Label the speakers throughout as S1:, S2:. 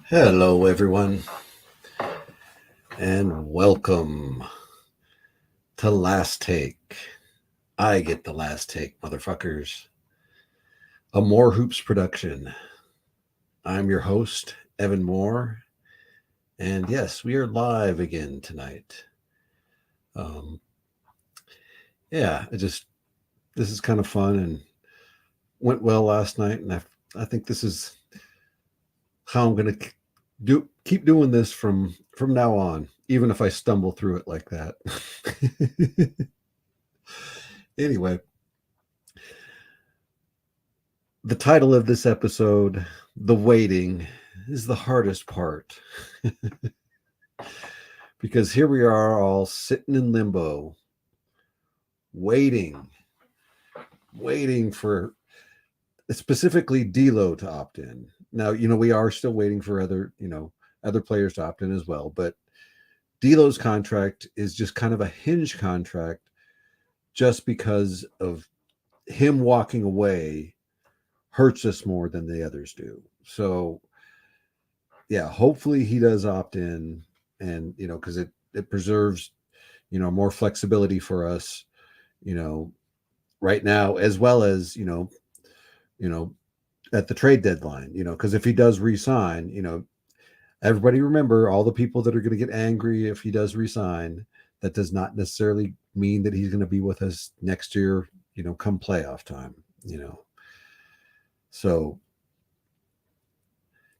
S1: Hello, everyone, and welcome to Last Take. I get the last take, motherfuckers. A More Hoops production. I'm your host, Evan Moore, and yes, we are live again tonight. Um, yeah, this is kind of fun and went well last night, and I think this is how I'm going to keep doing this from now on, even if I stumble through it like that. Anyway, the title of this episode, The Waiting, is the hardest part. Because here we are all sitting in limbo, waiting, waiting for specifically D'Lo to opt in. Now, we are still waiting for other players to opt in as well, but D'Lo's contract is just kind of a hinge contract just because of him walking away hurts us more than the others do. So yeah, hopefully he does opt in, and because it preserves more flexibility for us, you know, right now, as well as you know at the trade deadline, because if he does resign, everybody remember all the people that are going to get angry if he does resign. That does not necessarily mean that he's going to be with us next year, come playoff time, so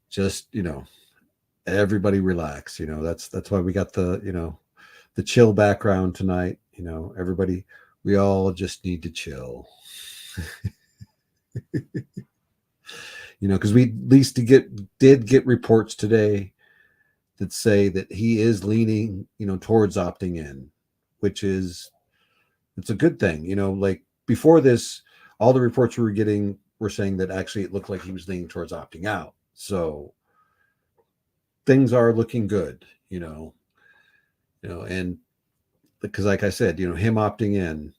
S1: just everybody relax. That's why we got the chill background tonight. Everybody, we all just need to chill. Because we at least did get reports today that say that he is leaning, towards opting in, which is it's a good thing. Like before this, all the reports we were getting were saying that actually it looked like he was leaning towards opting out. So things are looking good, and because like I said, him opting in,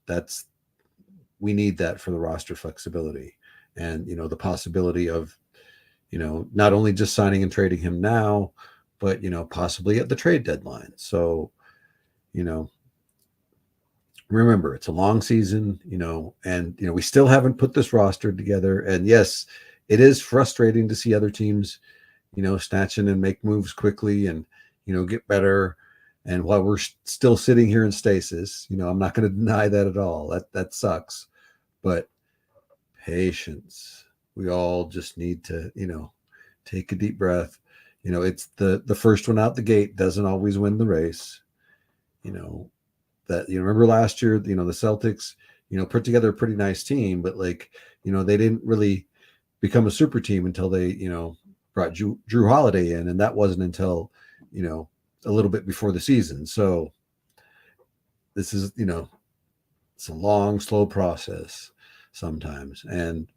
S1: we need that for the roster flexibility and the possibility of not only just signing and trading him now, but possibly at the trade deadline. So you know remember, it's a long season, and we still haven't put this roster together. And yes, it is frustrating to see other teams snatching and make moves quickly and get better. And while we're still sitting here in stasis, I'm not going to deny that at all. That sucks. But patience. We all just need to, take a deep breath. It's the first one out the gate doesn't always win the race. That remember last year, the Celtics, put together a pretty nice team, but they didn't really become a super team until they, brought Drew Holiday in, and that wasn't until, a little bit before the season. So this is, it's a long, slow process sometimes. And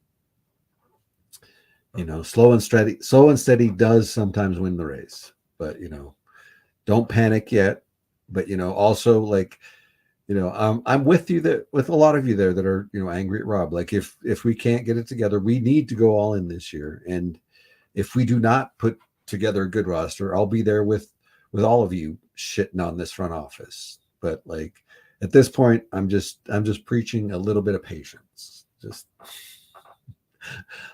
S1: slow and steady does sometimes win the race. But don't panic yet. But also I'm with you that with a lot of you there that are angry at Rob. Like if we can't get it together, we need to go all in this year. And if we do not put together a good roster, I'll be there with all of you shitting on this front office. But at this point, I'm just preaching a little bit of patience. Just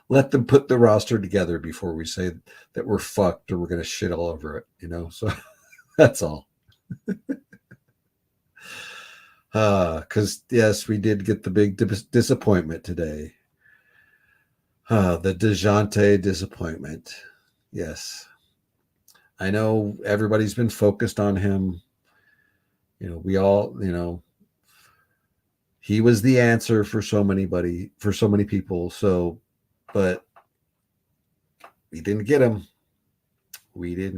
S1: let them put the roster together before we say that we're fucked or we're going to shit all over it, So that's all. Because yes, we did get the big disappointment today. The DeJounte disappointment. Yes. I know everybody's been focused on him. We all, he was the answer for so many people. So, but we didn't get him. We're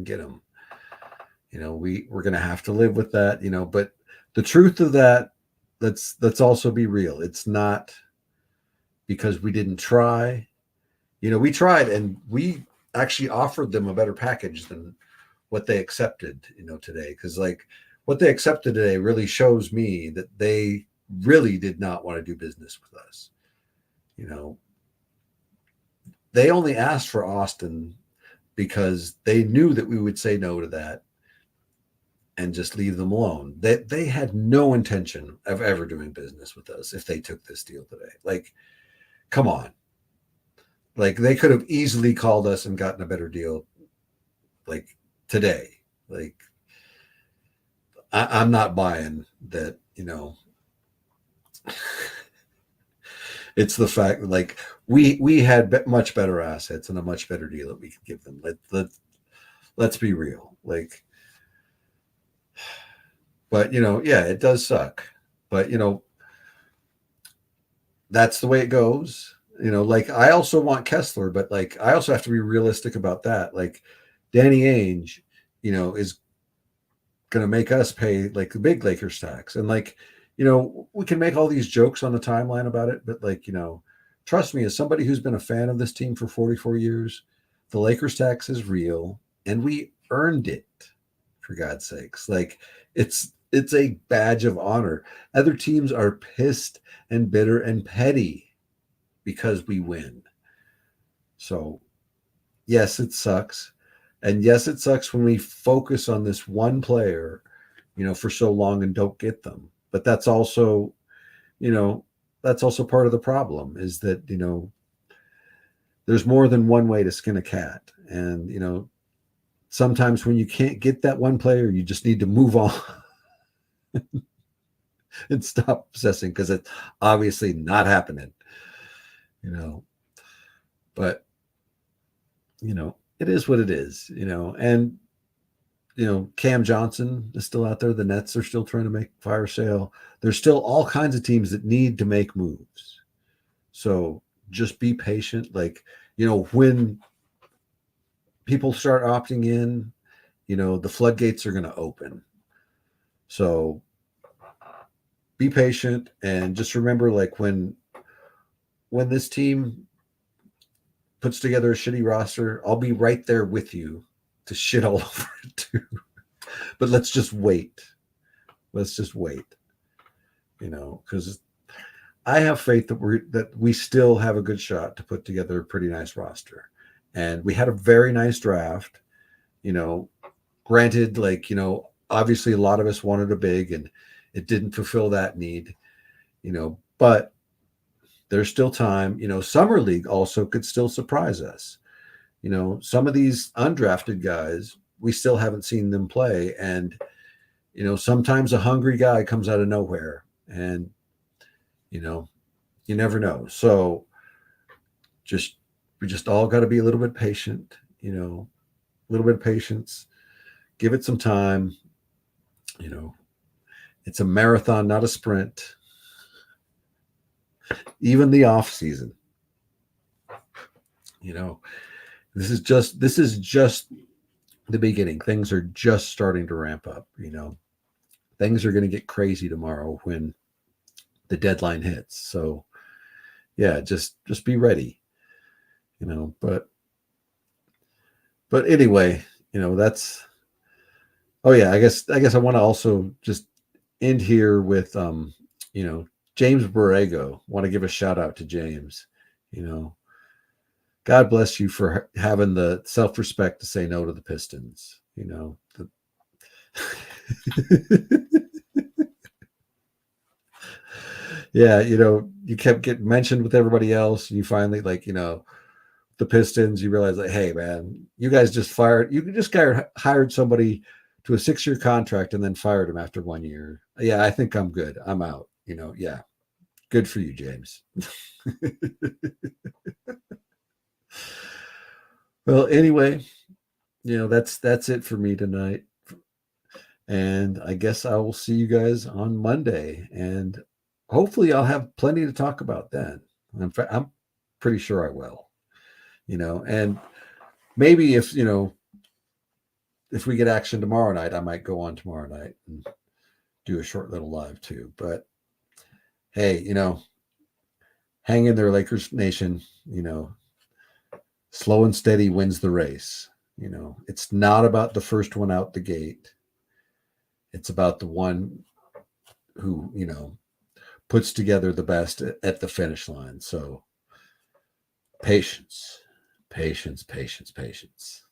S1: going to have to live with that, but the truth of that, let's also be real. It's not because we didn't try. We tried, and we actually offered them a better package than what they accepted, today. Because what they accepted today really shows me that they really did not want to do business with us. They only asked for Austin because they knew that we would say no to that and just leave them alone. They had no intention of ever doing business with us if they took this deal today. Like, come on. Like, they could have easily called us and gotten a better deal, like, today. Like, I'm not buying that, it's the fact that, like, we had much better assets and a much better deal that we could give them. Let's be real. Like, but yeah, it does suck. But that's the way it goes. Like, I also want Kessler, but like, I also have to be realistic about that. Like, Danny Ainge, is going to make us pay like the big Lakers tax. And like, we can make all these jokes on the timeline about it, but like, trust me, as somebody who's been a fan of this team for 44 years, the Lakers tax is real and we earned it, for God's sakes. Like, it's a badge of honor. Other teams are pissed and bitter and petty because we win. So yes, it sucks. And yes, it sucks when we focus on this one player, for so long and don't get them. But that's also, part of the problem is that, there's more than one way to skin a cat. And, sometimes when you can't get that one player, you just need to move on and stop obsessing because it's obviously not happening, but, it is what it is, and, Cam Johnson is still out there. The Nets are still trying to make fire sale. There's still all kinds of teams that need to make moves. So just be patient. Like, when people start opting in, the floodgates are going to open. So be patient and just remember, like, when this team puts together a shitty roster, I'll be right there with you to shit all over it too. But let's just wait. Let's just wait. Because I have faith that we still have a good shot to put together a pretty nice roster. And we had a very nice draft. Granted, like, obviously a lot of us wanted a big and it didn't fulfill that need, but there's still time. Summer League also could still surprise us. Some of these undrafted guys, we still haven't seen them play. And, sometimes a hungry guy comes out of nowhere and, you never know. So we just all got to be a little bit patient, a little bit of patience, give it some time. It's a marathon, not a sprint. Even the off season, this is just the beginning. Things are just starting to ramp up. Things are going to get crazy tomorrow when the deadline hits. So yeah, just be ready. But anyway, that's. Oh yeah, I guess I want to also just end here with James Borrego. Want to give a shout out to James. God bless you for having the self-respect to say no to the Pistons. Yeah, you kept getting mentioned with everybody else. You finally, like, the Pistons, you realize, like, hey, man, you guys just hired somebody to a 6-year contract and then fired him after 1 year. Yeah, I think I'm good. I'm out. Yeah. Good for you, James. Well, anyway, that's it for me tonight. And I guess I will see you guys on Monday. And hopefully I'll have plenty to talk about then. I'm pretty sure I will. And maybe if we get action tomorrow night, I might go on tomorrow night and do a short little live too. But hey, hang in there, Lakers Nation. Slow and steady wins the race. It's not about the first one out the gate. It's about the one who, puts together the best at the finish line. So patience, patience, patience, patience.